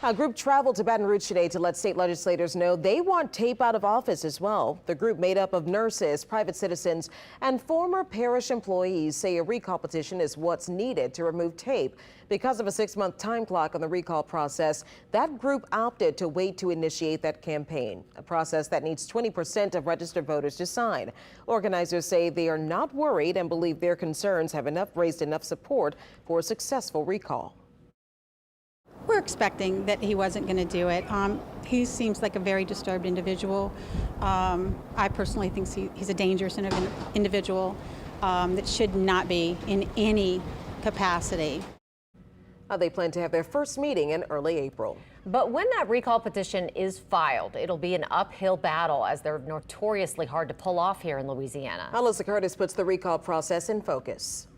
A group traveled to Baton Rouge today to let state legislators know they want tape out of office as well. The group, made up of nurses, private citizens, and former parish employees, say a recall petition is what's needed to remove tape. Because of a 6-month time clock on the recall process, that group opted to wait to initiate that campaign, a process that needs 20% of registered voters to sign. Organizers say they are not worried and believe their concerns have raised enough support for a successful recall. We're expecting that he wasn't going to do it. He seems like a very disturbed individual. I personally think he's a dangerous individual that should not be in any capacity. They plan to have their first meeting in early April. But when that recall petition is filed, it'll be an uphill battle, as they're notoriously hard to pull off here in Louisiana. Alyssa Curtis puts the recall process in focus.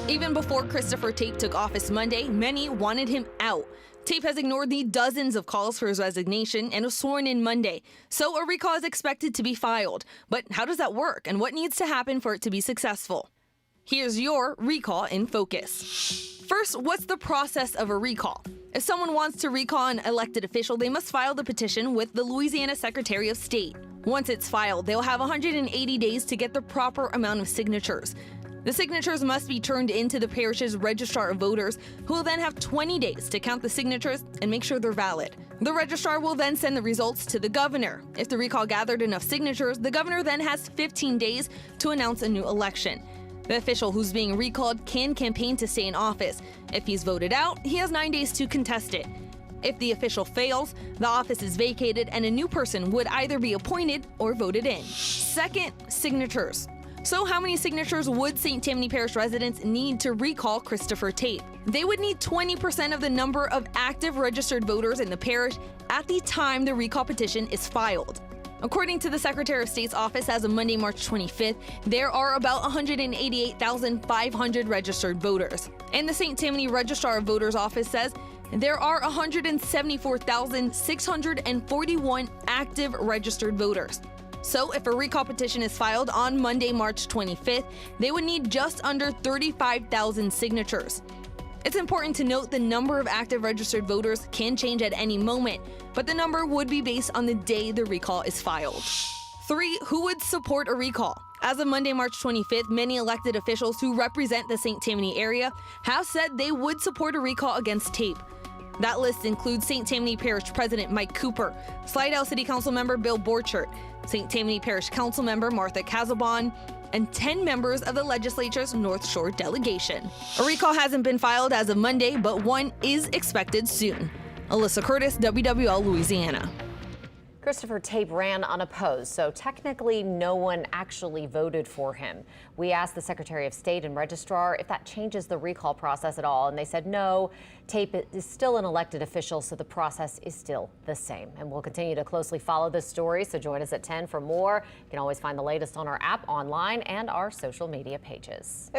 Even before Christopher Tape took office Monday, many wanted him out. Tape has ignored the dozens of calls for his resignation and was sworn in Monday. So a recall is expected to be filed. But how does that work, and what needs to happen for it to be successful? Here's your recall in focus. First, what's the process of a recall? If someone wants to recall an elected official, they must file the petition with the Louisiana Secretary of State. Once it's filed, they'll have 180 days to get the proper amount of signatures. The signatures must be turned into the parish's registrar of voters, who will then have 20 days to count the signatures and make sure they're valid. The registrar will then send the results to the governor. If the recall gathered enough signatures, the governor then has 15 days to announce a new election. The official who's being recalled can campaign to stay in office. If he's voted out, he has 9 days to contest it. If the official fails, the office is vacated and a new person would either be appointed or voted in. Second, signatures. So how many signatures would St. Tammany Parish residents need to recall Christopher Tape? They would need 20% of the number of active registered voters in the parish at the time the recall petition is filed. According to the Secretary of State's office, as of Monday, March 25th, there are about 188,500 registered voters. And the St. Tammany Registrar of Voters office says there are 174,641 active registered voters. So if a recall petition is filed on Monday, March 25th, they would need just under 35,000 signatures. It's important to note the number of active registered voters can change at any moment, but the number would be based on the day the recall is filed. 3. Who would support a recall? As of Monday, March 25th, many elected officials who represent the St. Tammany area have said they would support a recall against Tape. That list includes St. Tammany Parish President Mike Cooper, Slidell City Council Member Bill Borchert, St. Tammany Parish Council Member Martha Casabon, and 10 members of the legislature's North Shore delegation. A recall hasn't been filed as of Monday, but one is expected soon. Alyssa Curtis, WWL Louisiana. Christopher Tape ran unopposed, so technically no one actually voted for him. We asked the Secretary of State and Registrar if that changes the recall process at all, and they said no. Tape is still an elected official, so the process is still the same. And we'll continue to closely follow this story, so join us at 10 for more. You can always find the latest on our app, online, and our social media pages.